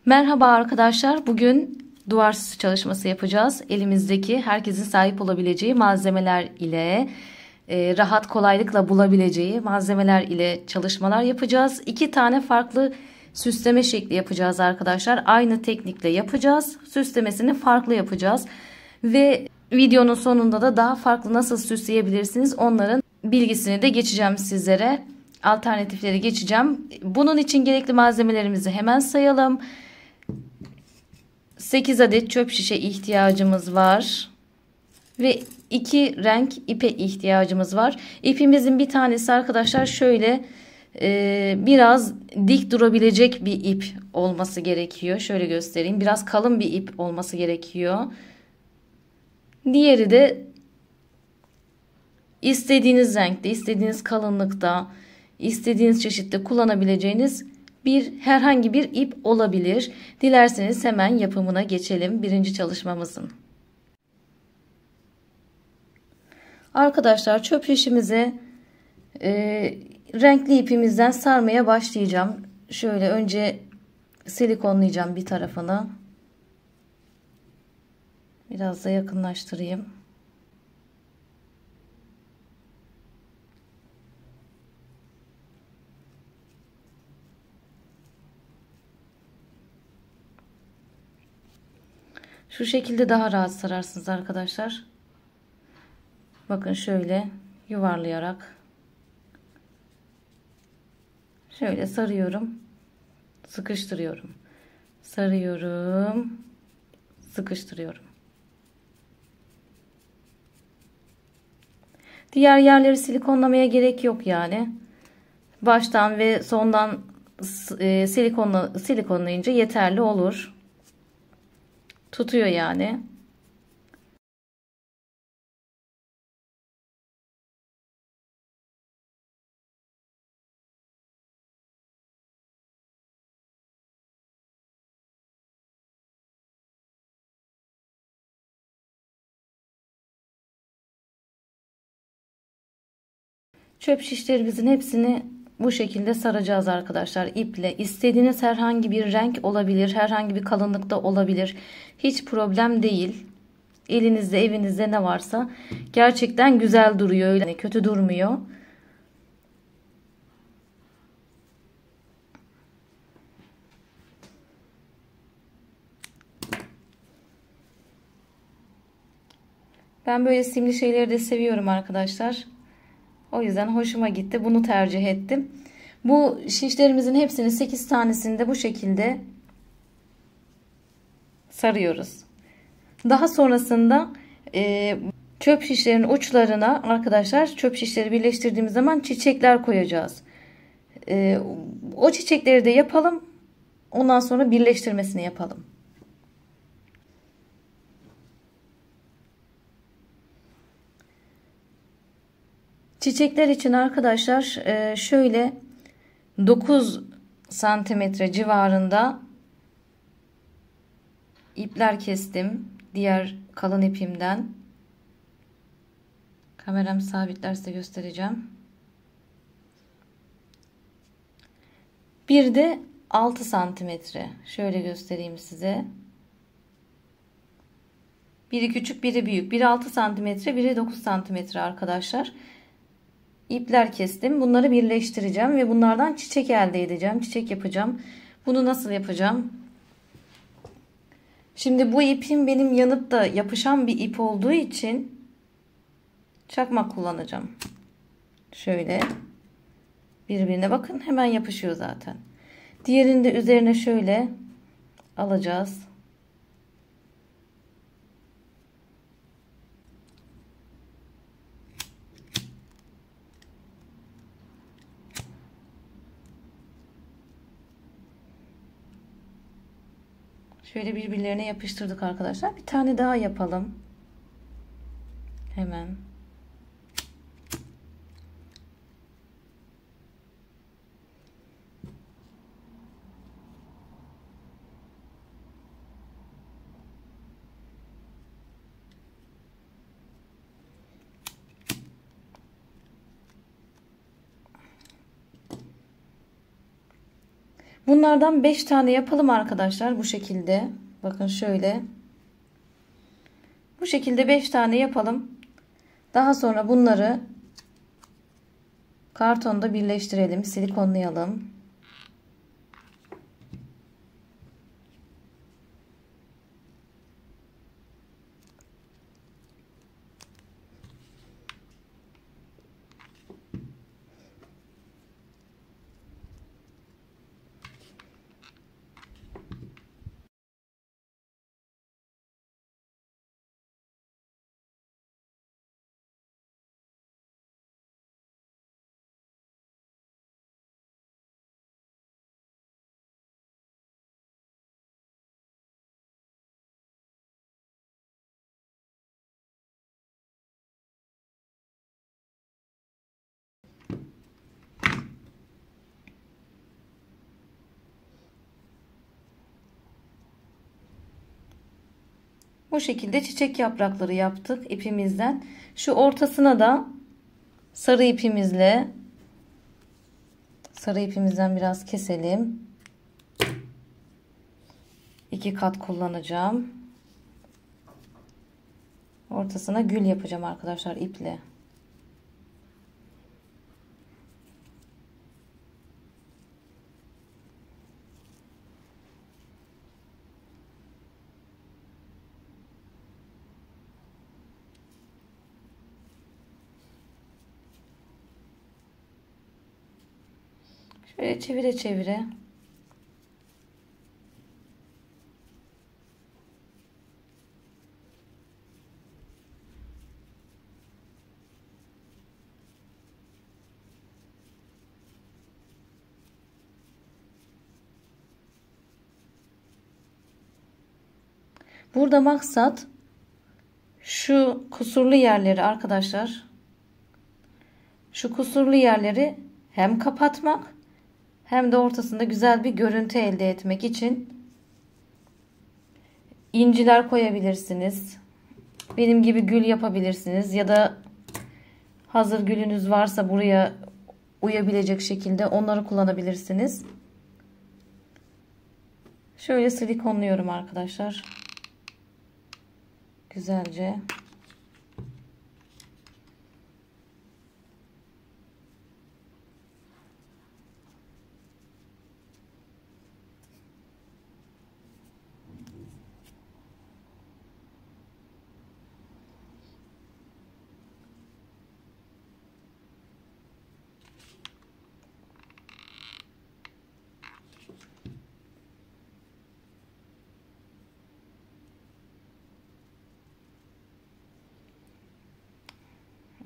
Merhaba arkadaşlar. Bugün duvar süsü çalışması yapacağız. Elimizdeki herkesin sahip olabileceği malzemeler ile rahat kolaylıkla bulabileceği malzemeler ile çalışmalar yapacağız. 2 tane farklı süsleme şekli yapacağız arkadaşlar. Aynı teknikle yapacağız. Süslemesini farklı yapacağız. Ve videonun sonunda da daha farklı nasıl süsleyebilirsiniz onların bilgisini de geçeceğim sizlere. Alternatifleri geçeceğim. Bunun için gerekli malzemelerimizi hemen sayalım. 8 adet çöp şişe ihtiyacımız var. Ve 2 renk ipe ihtiyacımız var. İpimizin bir tanesi arkadaşlar şöyle biraz dik durabilecek bir ip olması gerekiyor. Şöyle göstereyim. Biraz kalın bir ip olması gerekiyor. Diğeri de istediğiniz renkte, istediğiniz kalınlıkta, istediğiniz çeşitte kullanabileceğiniz herhangi bir ip olabilir. Dilerseniz hemen yapımına geçelim birinci çalışmamızın. Arkadaşlar çöp şişimize renkli ipimizden sarmaya başlayacağım. Şöyle önce silikonlayacağım bir tarafını. Biraz da yakınlaştırayım. Şu şekilde daha rahat sararsınız arkadaşlar. Bakın şöyle yuvarlayarak şöyle sarıyorum, sıkıştırıyorum, sarıyorum, sıkıştırıyorum. Diğer yerleri silikonlamaya gerek yok yani. Baştan ve sondan silikonlayınca yeterli olur. Tutuyor yani. Çöp şişlerimizin hepsini bu şekilde saracağız arkadaşlar iple. İstediğiniz herhangi bir renk olabilir, herhangi bir kalınlıkta olabilir. Hiç problem değil. Elinizde, evinizde ne varsa gerçekten güzel duruyor. Öyle kötü durmuyor. Ben böyle simli şeyleri de seviyorum arkadaşlar. O yüzden hoşuma gitti. Bunu tercih ettim. Bu şişlerimizin hepsini 8 tanesini de bu şekilde sarıyoruz. Daha sonrasında çöp şişlerin uçlarına arkadaşlar çöp şişleri birleştirdiğimiz zaman çiçekler koyacağız. O çiçekleri de yapalım. Ondan sonra birleştirmesini yapalım. Çiçekler için arkadaşlar şöyle 9 santimetre civarında ipler kestim. Diğer kalın ipimden. Kameram sabitlerse göstereceğim. Bir de 6 santimetre. Şöyle göstereyim size. Biri küçük, biri büyük. Biri 6 santimetre, biri 9 santimetre arkadaşlar. İpler kestim. Bunları birleştireceğim ve bunlardan çiçek elde edeceğim. Çiçek yapacağım. Bunu nasıl yapacağım? Şimdi bu ipim benim yanıp da yapışan bir ip olduğu için çakmak kullanacağım. Şöyle birbirine bakın hemen yapışıyor zaten. Diğerini de üzerine şöyle alacağız. Şöyle birbirlerine yapıştırdık arkadaşlar. Bir tane daha yapalım. Hemen. Bunlardan 5 tane yapalım arkadaşlar bu şekilde. Bakın şöyle. Bu şekilde 5 tane yapalım. Daha sonra bunları kartonda birleştirelim, silikonlayalım. Bu şekilde çiçek yaprakları yaptık ipimizden. Şu ortasına da sarı ipimizden biraz keselim. 2 kat kullanacağım. Ortasına gül yapacağım arkadaşlar iple. Şöyle çevire çevire. Burada maksat şu kusurlu yerleri arkadaşlar. Şu kusurlu yerleri hem kapatmak hem de ortasında güzel bir görüntü elde etmek için inciler koyabilirsiniz. Benim gibi gül yapabilirsiniz ya da hazır gülünüz varsa buraya uyabilecek şekilde onları kullanabilirsiniz. Şöyle silikonluyorum arkadaşlar. Güzelce.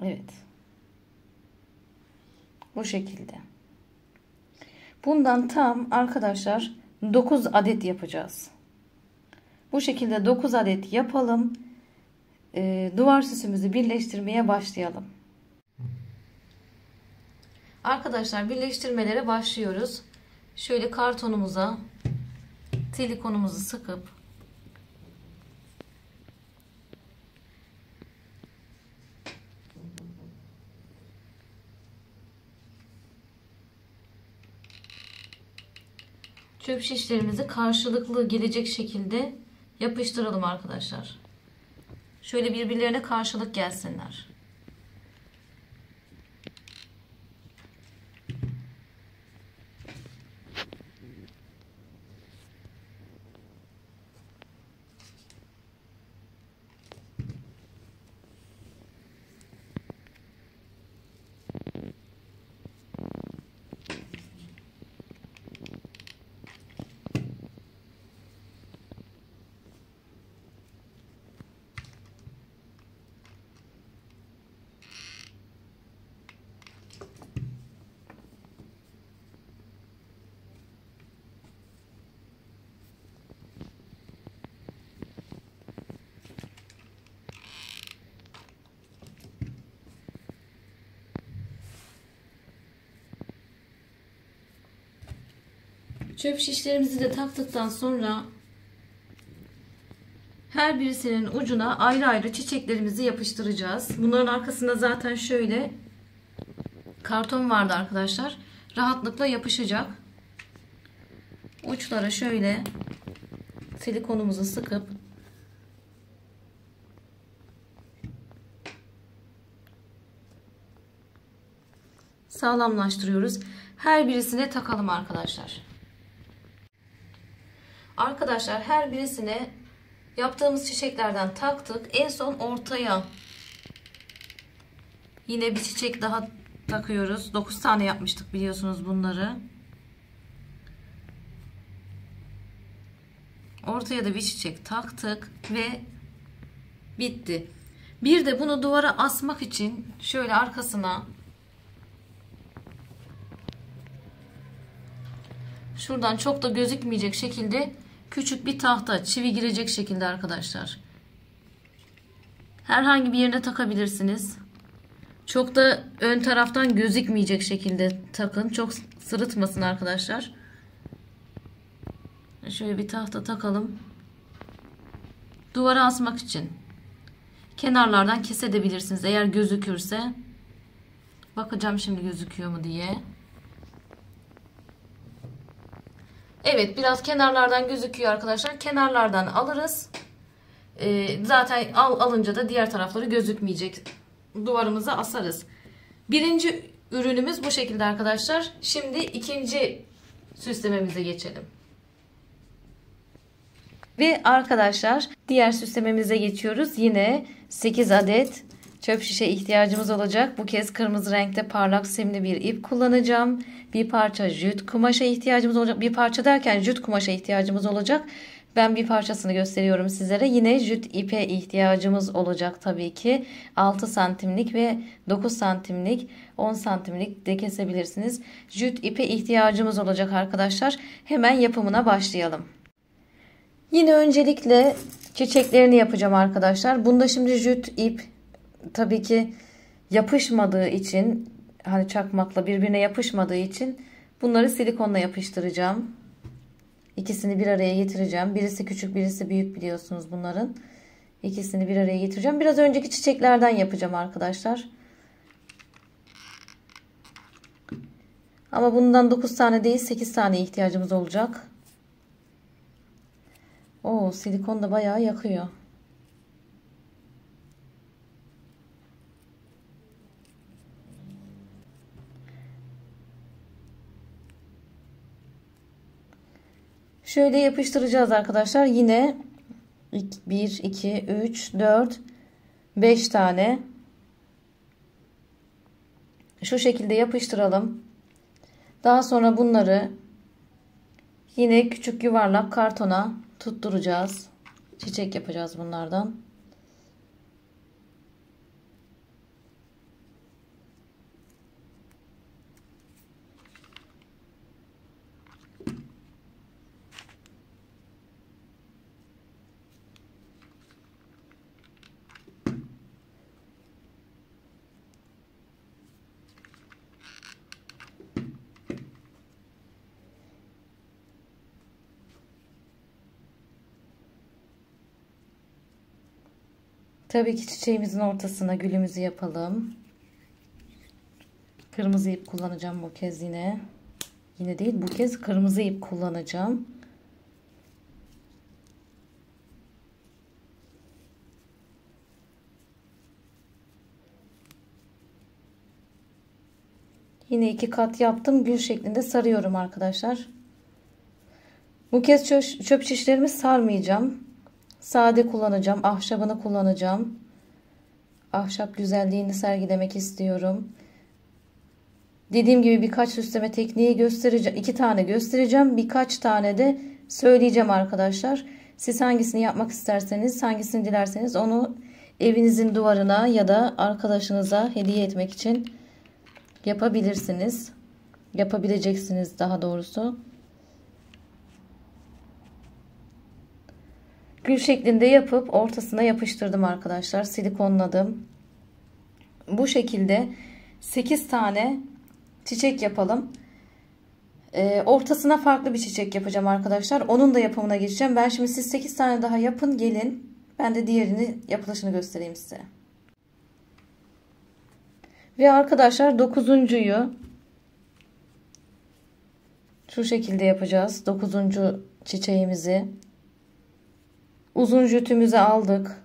Evet. Bu şekilde. Bundan tam arkadaşlar 9 adet yapacağız. Bu şekilde 9 adet yapalım. Duvar süsümüzü birleştirmeye başlayalım. Arkadaşlar birleştirmelere başlıyoruz. Şöyle kartonumuza silikonumuzu sıkıp çöp şişlerimizi karşılıklı gelecek şekilde yapıştıralım arkadaşlar. Şöyle birbirlerine karşılık gelsinler. Çöp şişlerimizi de taktıktan sonra her birisinin ucuna ayrı ayrı çiçeklerimizi yapıştıracağız. Bunların arkasında zaten şöyle karton vardı arkadaşlar. Rahatlıkla yapışacak. uçlara şöyle silikonumuzu sıkıp sağlamlaştırıyoruz. Her birisine takalım arkadaşlar. Arkadaşlar her birisine yaptığımız çiçeklerden taktık. En son ortaya yine bir çiçek daha takıyoruz. 9 tane yapmıştık biliyorsunuz bunları. Ortaya da bir çiçek taktık ve bitti. Bir de bunu duvara asmak için şöyle arkasına şuradan çok da gözükmeyecek şekilde küçük bir tahta, çivi girecek şekilde arkadaşlar. Herhangi bir yerine takabilirsiniz. Çok da ön taraftan gözükmeyecek şekilde takın. Çok sırıtmasın arkadaşlar. Şöyle bir tahta takalım. Duvara asmak için. Kenarlardan kesebilirsiniz eğer gözükürse. Bakacağım şimdi gözüküyor mu diye. Evet, biraz kenarlardan gözüküyor arkadaşlar. Kenarlardan alırız. Zaten alınca da diğer tarafları gözükmeyecek. Duvarımıza asarız. Birinci ürünümüz bu şekilde arkadaşlar. Şimdi ikinci süslememize geçelim. Ve arkadaşlar diğer süslememize geçiyoruz. Yine 8 adet çöp şişe ihtiyacımız olacak. Bu kez kırmızı renkte parlak simli bir ip kullanacağım. Bir parça jüt kumaşa ihtiyacımız olacak. Bir parça derken jüt kumaşa ihtiyacımız olacak. Ben bir parçasını gösteriyorum sizlere. Yine jüt ipe ihtiyacımız olacak tabii ki. 6 santimlik ve 9 santimlik, 10 santimlik de kesebilirsiniz. Jüt ipe ihtiyacımız olacak arkadaşlar. Hemen yapımına başlayalım. Yine öncelikle çiçeklerini yapacağım arkadaşlar. Bunda şimdi jüt ip tabii ki yapışmadığı için, hani çakmakla birbirine yapışmadığı için bunları silikonla yapıştıracağım. İkisini bir araya getireceğim. Birisi küçük, birisi büyük biliyorsunuz bunların. İkisini bir araya getireceğim. Biraz önceki çiçeklerden yapacağım arkadaşlar. Ama bundan 9 tane değil 8 tane ihtiyacımız olacak. Oo, silikon da bayağı yakıyor. Şöyle yapıştıracağız arkadaşlar. Yine 1, 2, 3, 4, 5 tane. Şu şekilde yapıştıralım. Daha sonra bunları yine küçük yuvarlak kartona tutturacağız. Çiçek yapacağız bunlardan. Tabii ki çiçeğimizin ortasına gülümüzü yapalım. Kırmızı ip kullanacağım bu kez yine. Yine değil, bu kez kırmızı ip kullanacağım. Yine 2 kat yaptım. Gül şeklinde sarıyorum arkadaşlar. Bu kez çöp şişlerimi sarmayacağım. Sade kullanacağım. Ahşabını kullanacağım. Ahşap güzelliğini sergilemek istiyorum. Dediğim gibi birkaç süsleme tekniği göstereceğim. 2 tane göstereceğim. Birkaç tane de söyleyeceğim arkadaşlar. Siz hangisini yapmak isterseniz, hangisini dilerseniz onu evinizin duvarına ya da arkadaşınıza hediye etmek için yapabilirsiniz. Yapabileceksiniz daha doğrusu. Gül şeklinde yapıp ortasına yapıştırdım arkadaşlar. Silikonladım. Bu şekilde 8 tane çiçek yapalım. Ortasına farklı bir çiçek yapacağım arkadaşlar. Onun da yapımına geçeceğim. Ben şimdi siz 8 tane daha yapın gelin. Ben de diğerini yapılışını göstereyim size. Ve arkadaşlar 9'uncuyu Şu şekilde yapacağız. 9. çiçeğimizi. Uzun jütümüzü aldık.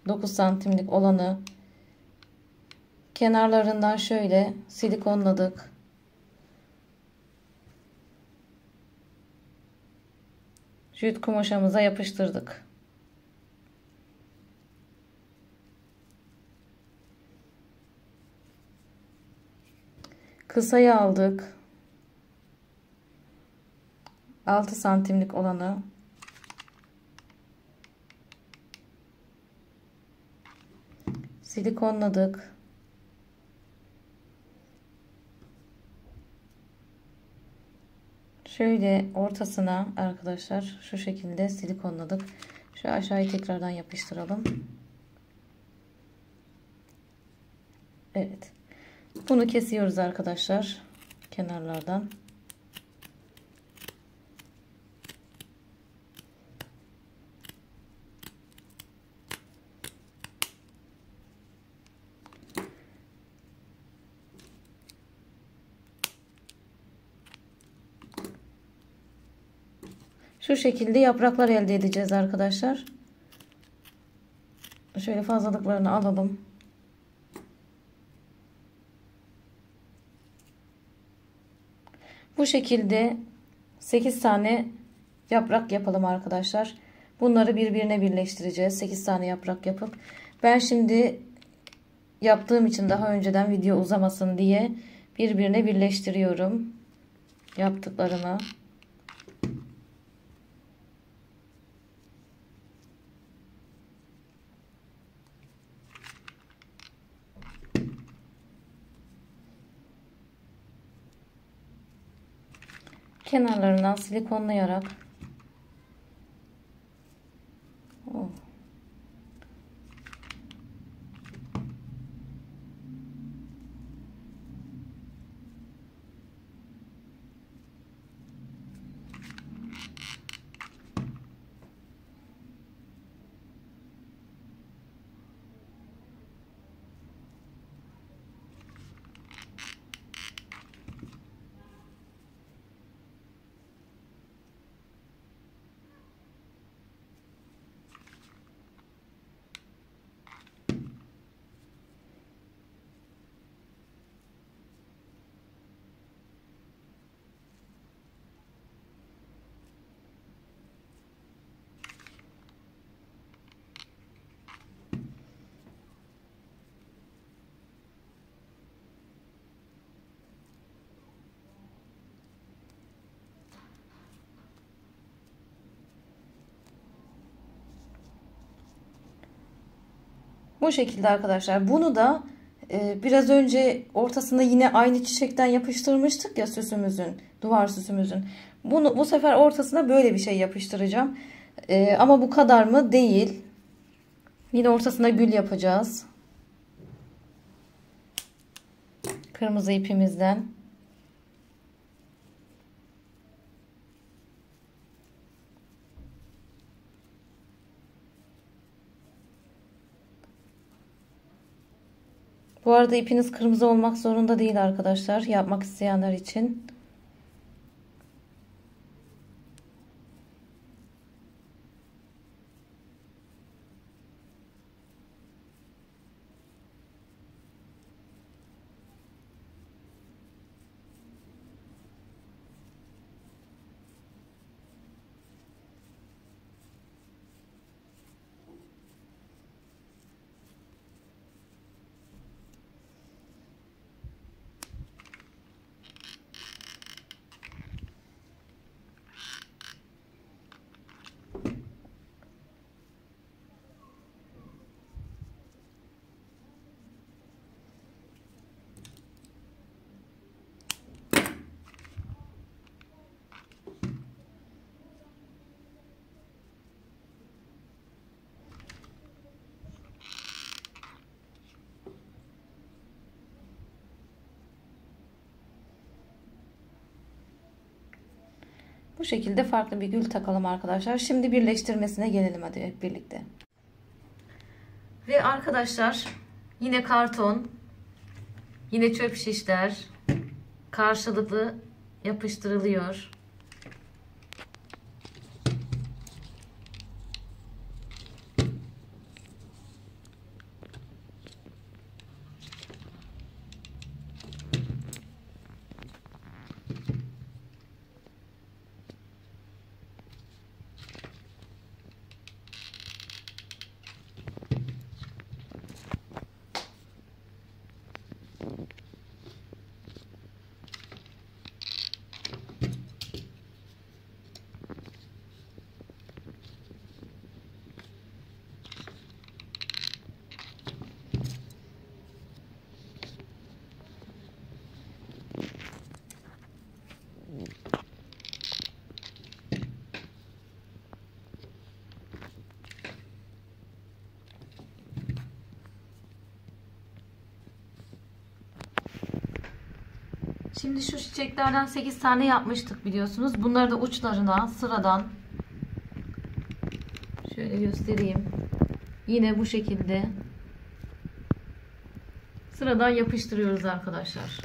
9 santimlik olanı. Kenarlarından şöyle silikonladık. Jüt kumaşımıza yapıştırdık. Kısayı aldık. 6 santimlik olanı. Silikonladık. Şöyle ortasına arkadaşlar şu şekilde silikonladık. Şu aşağıyı tekrardan yapıştıralım. Evet. Bunu kesiyoruz arkadaşlar kenarlardan. Şu şekilde yapraklar elde edeceğiz arkadaşlar. Şöyle fazlalıklarını alalım. Bu şekilde 8 tane yaprak yapalım arkadaşlar. Bunları birbirine birleştireceğiz. 8 tane yaprak yapıp. Ben şimdi yaptığım için daha önceden video uzamasın diye birbirine birleştiriyorum yaptıklarımı. Kenarlarından silikonlayarak bu şekilde arkadaşlar. Bunu da biraz önce ortasında yine aynı çiçekten yapıştırmıştık ya süsümüzün, duvar süsümüzün. Bu sefer ortasına böyle bir şey yapıştıracağım. Ama bu kadar mı? Değil. Yine ortasına gül yapacağız. Kırmızı ipimizden. Bu arada ipiniz kırmızı olmak zorunda değil arkadaşlar. Yapmak isteyenler için. Bu şekilde farklı bir gül takalım arkadaşlar. Şimdi birleştirmesine gelelim hadi hep birlikte. Ve arkadaşlar yine karton, yine çöp şişler karşılıklı yapıştırılıyor. Şimdi şu çiçeklerden 8 tane yapmıştık biliyorsunuz. Bunları da uçlarına sıradan şöyle göstereyim. Yine bu şekilde sıradan yapıştırıyoruz arkadaşlar.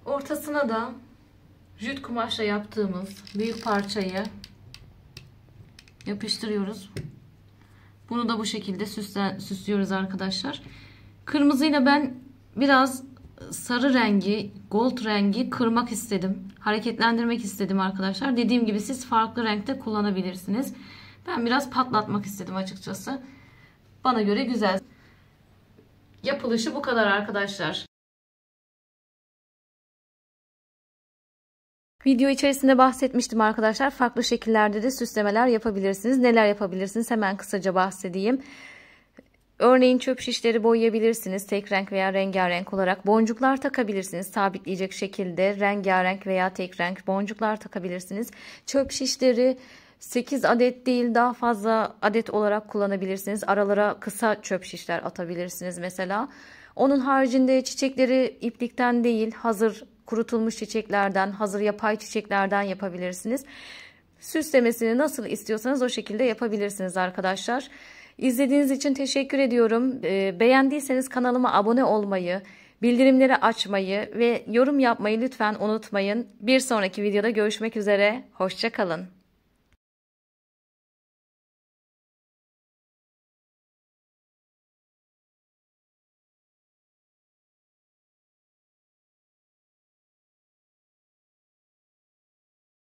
Ortasına da jüt kumaşla yaptığımız büyük parçayı yapıştırıyoruz. Bunu da bu şekilde süslüyoruz arkadaşlar. Kırmızıyla ben biraz sarı rengi, gold rengi kırmak istedim. Hareketlendirmek istedim arkadaşlar. Dediğim gibi siz farklı renkte kullanabilirsiniz. Ben biraz patlatmak istedim açıkçası. Bana göre güzel. Yapılışı bu kadar arkadaşlar. Video içerisinde bahsetmiştim arkadaşlar. Farklı şekillerde de süslemeler yapabilirsiniz. Neler yapabilirsiniz? Hemen kısaca bahsedeyim. Örneğin çöp şişleri boyayabilirsiniz. Tek renk veya rengarenk olarak. Boncuklar takabilirsiniz. Sabitleyecek şekilde rengarenk veya tek renk boncuklar takabilirsiniz. Çöp şişleri 8 adet değil daha fazla adet olarak kullanabilirsiniz. Aralara kısa çöp şişler atabilirsiniz mesela. Onun haricinde çiçekleri iplikten değil hazır kurutulmuş çiçeklerden, hazır yapay çiçeklerden yapabilirsiniz. Süslemesini nasıl istiyorsanız o şekilde yapabilirsiniz arkadaşlar. İzlediğiniz için teşekkür ediyorum. Beğendiyseniz kanalıma abone olmayı, bildirimleri açmayı ve yorum yapmayı lütfen unutmayın. Bir sonraki videoda görüşmek üzere. Hoşça kalın.